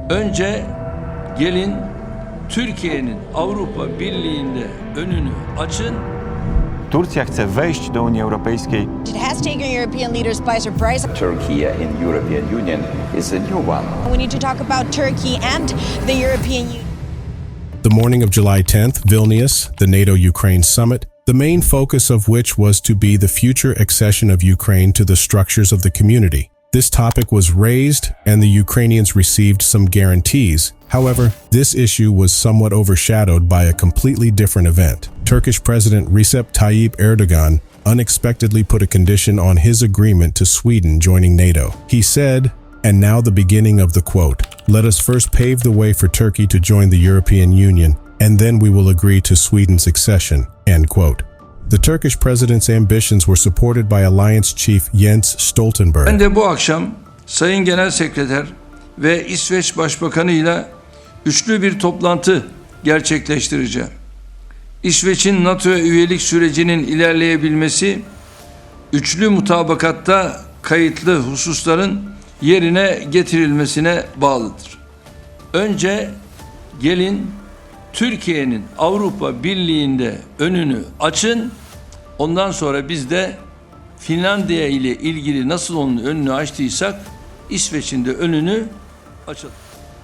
Önce gelin Türkiye'nin Avrupa Birliği'nde önünü açın. Turcja chce wejść do Unii Europejskiej. It has taken European leaders by surprise. Turkey in European Union is a new one. We need to talk about Turkey and the European Union. The morning of July 10th, Vilnius, the NATO-Ukraine summit, the main focus of which was to be the future accession of Ukraine to the structures of the community. This topic was raised and the Ukrainians received some guarantees. However, this issue was somewhat overshadowed by a completely different event. Turkish President Recep Tayyip Erdoğan unexpectedly put a condition on his agreement to Sweden joining NATO. He said, and now the beginning of the quote, "Let us first pave the way for Turkey to join the European Union, and then we will agree to Sweden's accession," end quote. The Turkish president's ambitions were supported by Alliance Chief Jens Stoltenberg. Ben de bu akşam Sayın Genel Sekreter ve İsveç Başbakanı ile üçlü bir toplantı gerçekleştireceğim. İsveç'in NATO'ya üyelik sürecinin ilerleyebilmesi, üçlü mutabakatta kayıtlı hususların yerine getirilmesine bağlıdır. Önce gelin Türkiye'nin Avrupa Birliği'nde önünü açın, ondan sonra biz de Finlandiya ile ilgili nasıl onun önünü açtıysak İsveç'in de önünü açalım.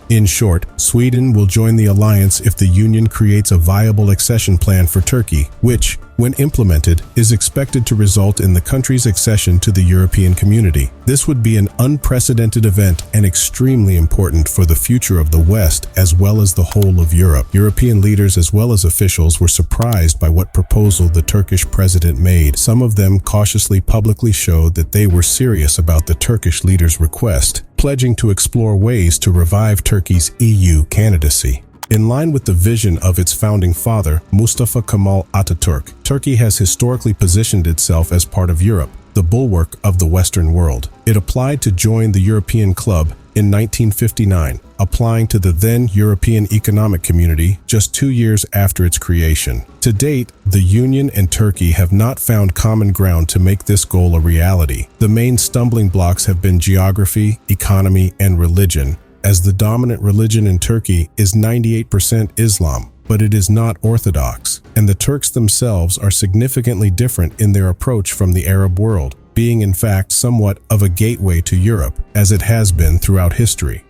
In short, Sweden will join the alliance if the Union creates a viable accession plan for Turkey, which, when implemented, is expected to result in the country's accession to the European community. This would be an unprecedented event and extremely important for the future of the West as well as the whole of Europe. European leaders as well as officials were surprised by what proposal the Turkish president made. Some of them cautiously publicly showed that they were serious about the Turkish leader's request, pledging to explore ways to revive Turkey's EU candidacy. In line with the vision of its founding father, Mustafa Kemal Atatürk, Turkey has historically positioned itself as part of Europe, the bulwark of the Western world. It applied to join the European Club in 1959, applying to the then European Economic Community just 2 years after its creation. To date, the Union and Turkey have not found common ground to make this goal a reality. The main stumbling blocks have been geography, economy, and religion, as the dominant religion in Turkey is 98% Islam, but it is not Orthodox, and the Turks themselves are significantly different in their approach from the Arab world, being in fact somewhat of a gateway to Europe, as it has been throughout history.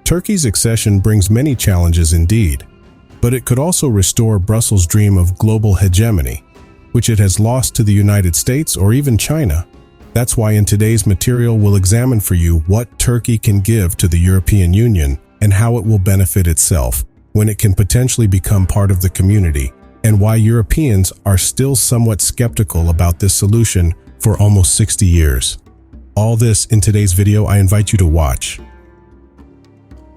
Turkey's accession brings many challenges indeed, but it could also restore Brussels' dream of global hegemony, which it has lost to the United States or even China. That's why in today's material we'll examine for you what Turkey can give to the European Union and how it will benefit itself when it can potentially become part of the community, and why Europeans are still somewhat skeptical about this solution for almost 60 years. All this in today's video I invite you to watch.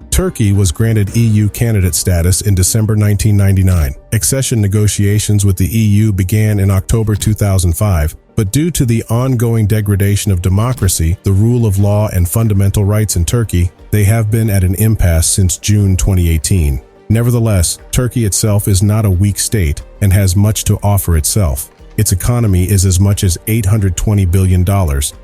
Turkey was granted EU candidate status in December 1999. Accession negotiations with the EU began in October 2005, but due to the ongoing degradation of democracy, the rule of law, and fundamental rights in Turkey, they have been at an impasse since June 2018. Nevertheless, Turkey itself is not a weak state and has much to offer itself. Its economy is as much as $820 billion,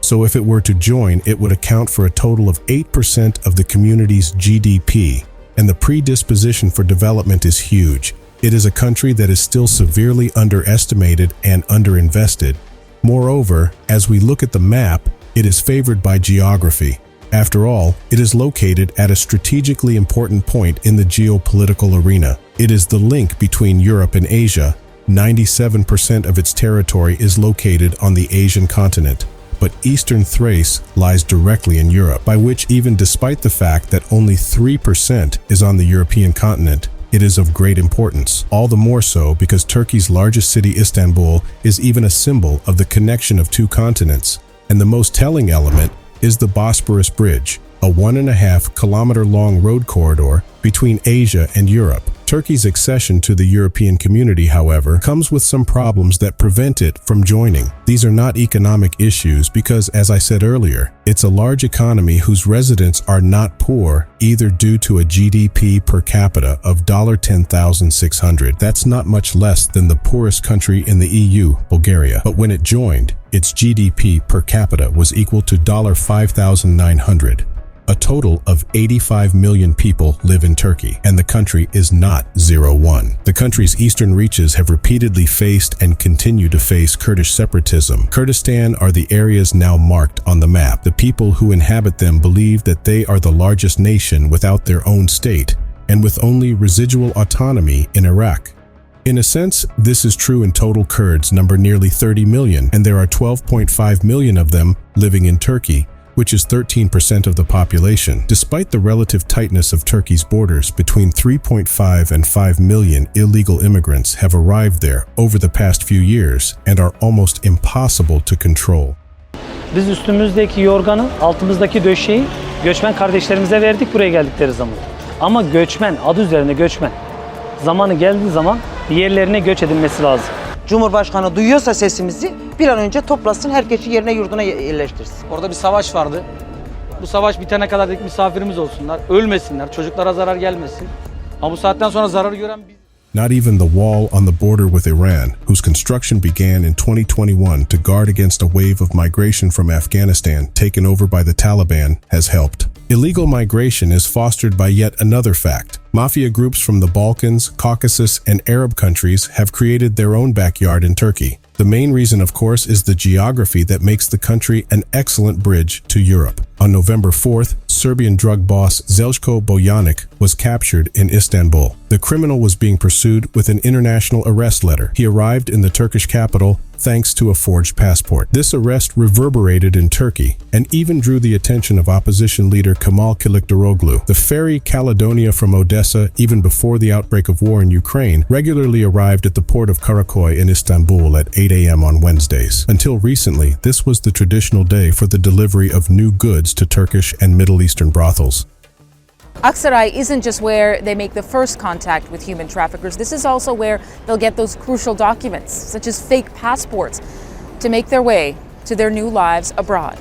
so if it were to join, it would account for a total of 8% of the community's GDP, and the predisposition for development is huge. It is a country that is still severely underestimated and underinvested. Moreover, as we look at the map, it is favored by geography. After all, it is located at a strategically important point in the geopolitical arena. It is the link between Europe and Asia. 97% of its territory is located on the Asian continent, but eastern Thrace lies directly in Europe, by which even despite the fact that only 3% is on the European continent, it is of great importance. All the more so because Turkey's largest city, Istanbul, is even a symbol of the connection of two continents, and the most telling element is the Bosporus Bridge, a 1.5-kilometer-long road corridor between Asia and Europe. Turkey's accession to the European community, however, comes with some problems that prevent it from joining. These are not economic issues because, as I said earlier, it's a large economy whose residents are not poor, either due to a GDP per capita of $10,600. That's not much less than the poorest country in the EU, Bulgaria. But when it joined, its GDP per capita was equal to $5,900. A total of 85 million people live in Turkey, and the country is not 0-1. The country's eastern reaches have repeatedly faced and continue to face Kurdish separatism. Kurdistan are the areas now marked on the map. The people who inhabit them believe that they are the largest nation without their own state, and with only residual autonomy in Iraq. In a sense, this is true in total. Kurds number nearly 30 million, and there are 12.5 million of them living in Turkey, which is 13% of the population. Despite the relative tightness of Turkey's borders, between 3.5 and 5 million illegal immigrants have arrived there over the past few years and are almost impossible to control. Biz üstümüzdeki yorganı, altımızdaki döşeği göçmen kardeşlerimize verdik buraya geldikleri zaman. Ama göçmen, adı üzerinde göçmen. Zamanı geldiği zaman yerlerine göç edilmesi lazım. Cumhurbaşkanı duyuyorsa sesimizi bir an önce toplasın, herkesi yerine yurduna yerleştirsin. Orada bir savaş vardı. Bu savaş bitene kadar dedik misafirimiz olsunlar, ölmesinler, çocuklara zarar gelmesin. Ama bu saatten sonra zararı gören biz. Not even the wall on the border with Iran, whose construction began in 2021 to guard against a wave of migration from Afghanistan taken over by the Taliban, has helped. Illegal migration is fostered by yet another fact. Mafia groups from the Balkans, Caucasus, and Arab countries have created their own backyard in Turkey. The main reason, of course, is the geography that makes the country an excellent bridge to Europe. On November 4th, Serbian drug boss Zeljko Bojanic was captured in Istanbul. The criminal was being pursued with an international arrest letter. He arrived in the Turkish capital thanks to a forged passport. This arrest reverberated in Turkey and even drew the attention of opposition leader Kemal Kılıçdaroğlu. The ferry Caledonia from Odessa, even before the outbreak of war in Ukraine, regularly arrived at the port of Karakoy in Istanbul at 8 a.m. on Wednesdays. Until recently, this was the traditional day for the delivery of new goods to Turkish and Middle Eastern brothels. Aksaray isn't just where they make the first contact with human traffickers. This is also where they'll get those crucial documents, such as fake passports, to make their way to their new lives abroad.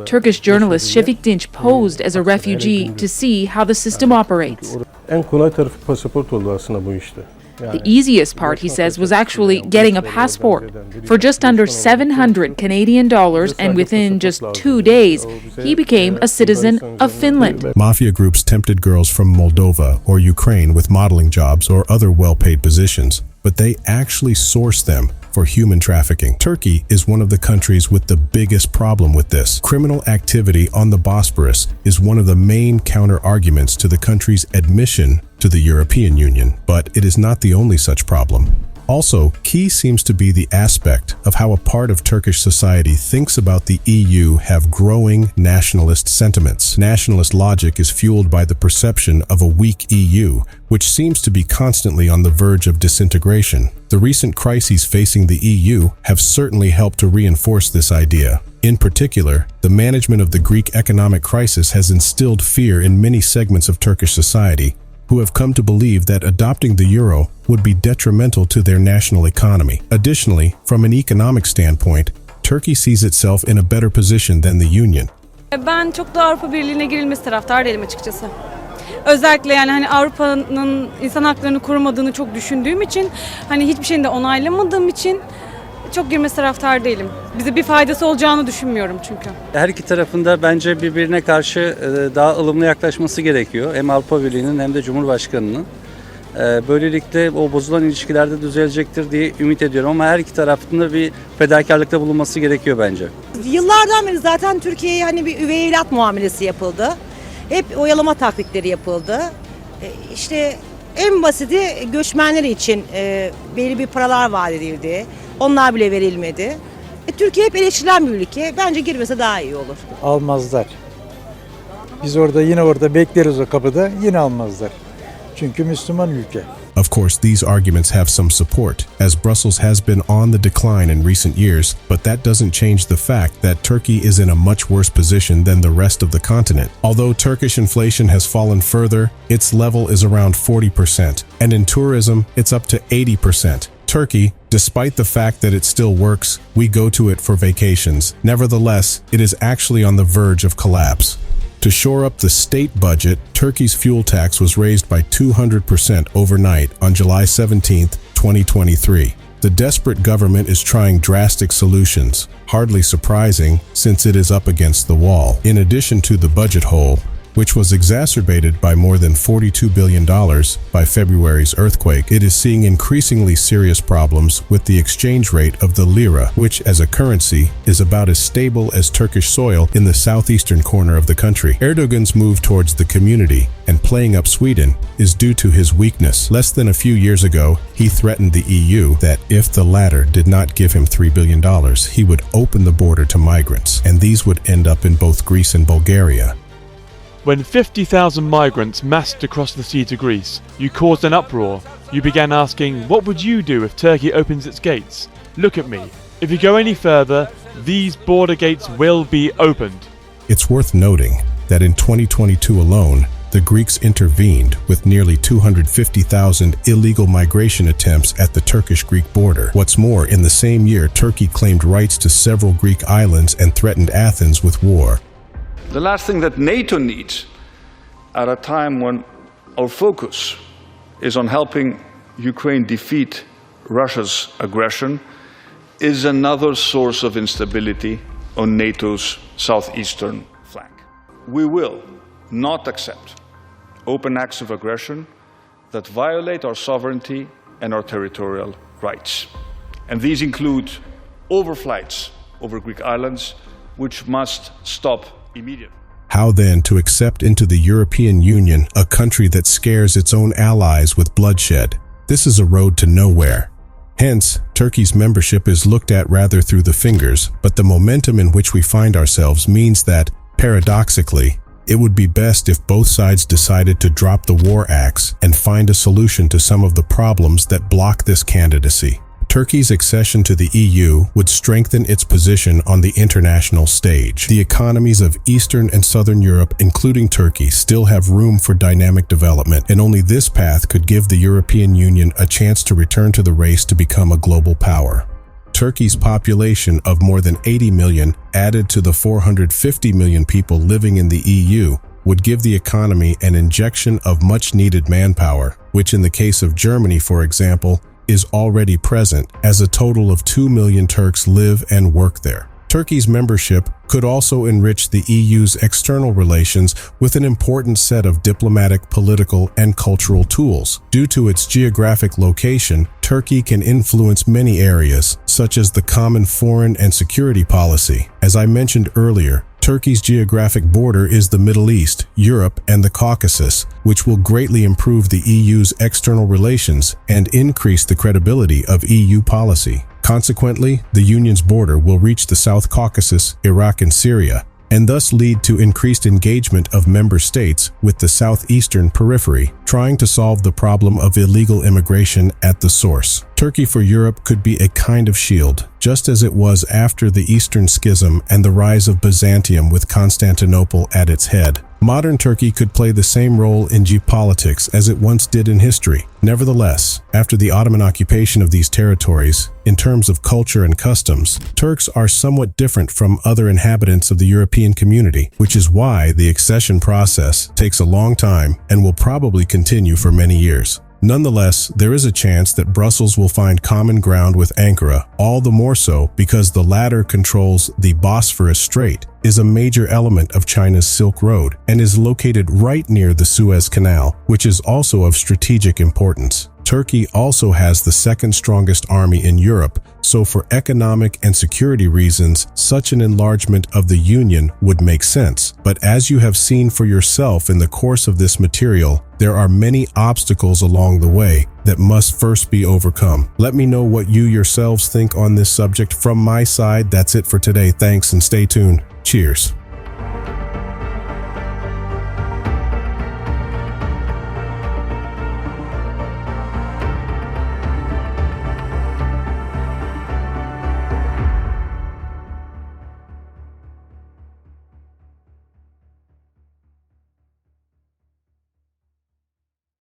Turkish journalist Şefik Dinç posed as a refugee to see how the system operates. En kolay tarafı pasaport oldu aslında bu işte. The easiest part, he says, was actually getting a passport. For just under $700 Canadian and within just 2 days, he became a citizen of Finland. Mafia groups tempted girls from Moldova or Ukraine with modeling jobs or other well-paid positions, but they actually sourced them for human trafficking. Turkey is one of the countries with the biggest problem with this. Criminal activity on the Bosporus is one of the main counter-arguments to the country's admission to the European Union, but it is not the only such problem. Also, key seems to be the aspect of how a part of Turkish society thinks about the EU have growing nationalist sentiments. Nationalist logic is fueled by the perception of a weak EU, which seems to be constantly on the verge of disintegration. The recent crises facing the EU have certainly helped to reinforce this idea. In particular, the management of the Greek economic crisis has instilled fear in many segments of Turkish society, who have come to believe that adopting the euro would be detrimental to their national economy. Additionally, from an economic standpoint, Turkey sees itself in a better position than the Union. Ben çok da Avrupa Birliği'ne girilmesi taraftar değilim açıkçası. Özellikle yani hani Avrupa'nın insan haklarını korumadığını çok düşündüğüm için, hani hiçbir şeyini de onaylamadığım için çok girmesi taraftar değilim. Bize bir faydası olacağını düşünmüyorum çünkü. Her iki tarafında bence birbirine karşı daha ılımlı yaklaşması gerekiyor. Hem Avrupa Birliği'nin hem de Cumhurbaşkanı'nın. Böylelikle o bozulan ilişkilerde düzelecektir diye ümit ediyorum ama her iki tarafında bir fedakarlıkta bulunması gerekiyor bence. Yıllardan beri zaten Türkiye'ye hani bir üvey evlat muamelesi yapıldı. Hep oyalama taktikleri yapıldı. İşte en basiti göçmenler için belli bir paralar vaat edildi. Onlar bile verilmedi. Türkiye hep eleştirilen bir ülke. Bence girmese daha iyi olur. Almazlar. Biz orada bekleriz o kapıda, yine almazlar. Çünkü Müslüman ülke. Of course, these arguments have some support, as Brussels has been on the decline in recent years, but that doesn't change the fact that Turkey is in a much worse position than the rest of the continent. Although Turkish inflation has fallen further, its level is around 40%, and in tourism, it's up to 80%. Turkey, despite the fact that it still works, we go to it for vacations. Nevertheless, it is actually on the verge of collapse. To shore up the state budget, Turkey's fuel tax was raised by 200% overnight on July 17, 2023. The desperate government is trying drastic solutions, hardly surprising since it is up against the wall. In addition to the budget hole, which was exacerbated by more than $42 billion by February's earthquake, it is seeing increasingly serious problems with the exchange rate of the lira, which as a currency is about as stable as Turkish soil in the southeastern corner of the country. Erdoğan's move towards the community and playing up Sweden is due to his weakness. Less than a few years ago, he threatened the EU that if the latter did not give him $3 billion, he would open the border to migrants, and these would end up in both Greece and Bulgaria. When 50,000 migrants massed across the sea to Greece, you caused an uproar. You began asking, what would you do if Turkey opens its gates? Look at me. If you go any further, these border gates will be opened. It's worth noting that in 2022 alone, the Greeks intervened with nearly 250,000 illegal migration attempts at the Turkish-Greek border. What's more, in the same year, Turkey claimed rights to several Greek islands and threatened Athens with war. The last thing that NATO needs at a time when our focus is on helping Ukraine defeat Russia's aggression is another source of instability on NATO's southeastern flank. We will not accept open acts of aggression that violate our sovereignty and our territorial rights. And these include overflights over Greek islands, which must stop immediately. How then to accept into the European Union a country that scares its own allies with bloodshed? This is a road to nowhere. Hence, Turkey's membership is looked at rather through the fingers, but the momentum in which we find ourselves means that, paradoxically, it would be best if both sides decided to drop the war axe and find a solution to some of the problems that block this candidacy. Turkey's accession to the EU would strengthen its position on the international stage. The economies of Eastern and Southern Europe, including Turkey, still have room for dynamic development, and only this path could give the European Union a chance to return to the race to become a global power. Turkey's population of more than 80 million, added to the 450 million people living in the EU, would give the economy an injection of much-needed manpower, which in the case of Germany, for example, is already present, as a total of 2 million Turks live and work there. Turkey's membership could also enrich the EU's external relations with an important set of diplomatic, political, and cultural tools. Due to its geographic location, Turkey can influence many areas, such as the common foreign and security policy. As I mentioned earlier, Turkey's geographic border is the Middle East, Europe, and the Caucasus, which will greatly improve the EU's external relations and increase the credibility of EU policy. Consequently, the Union's border will reach the South Caucasus, Iraq, and Syria, and thus lead to increased engagement of member states with the southeastern periphery, trying to solve the problem of illegal immigration at the source. Turkey for Europe could be a kind of shield, just as it was after the Eastern Schism and the rise of Byzantium with Constantinople at its head. Modern Turkey could play the same role in geopolitics as it once did in history. Nevertheless, after the Ottoman occupation of these territories, in terms of culture and customs, Turks are somewhat different from other inhabitants of the European community, which is why the accession process takes a long time and will probably continue for many years. Nonetheless, there is a chance that Brussels will find common ground with Ankara, all the more so because the latter controls the Bosphorus Strait, is a major element of China's Silk Road, and is located right near the Suez Canal, which is also of strategic importance. Turkey also has the second strongest army in Europe, so for economic and security reasons, such an enlargement of the Union would make sense. But as you have seen for yourself in the course of this material, there are many obstacles along the way that must first be overcome. Let me know what you yourselves think on this subject. From my side, that's it for today. Thanks and stay tuned. Cheers.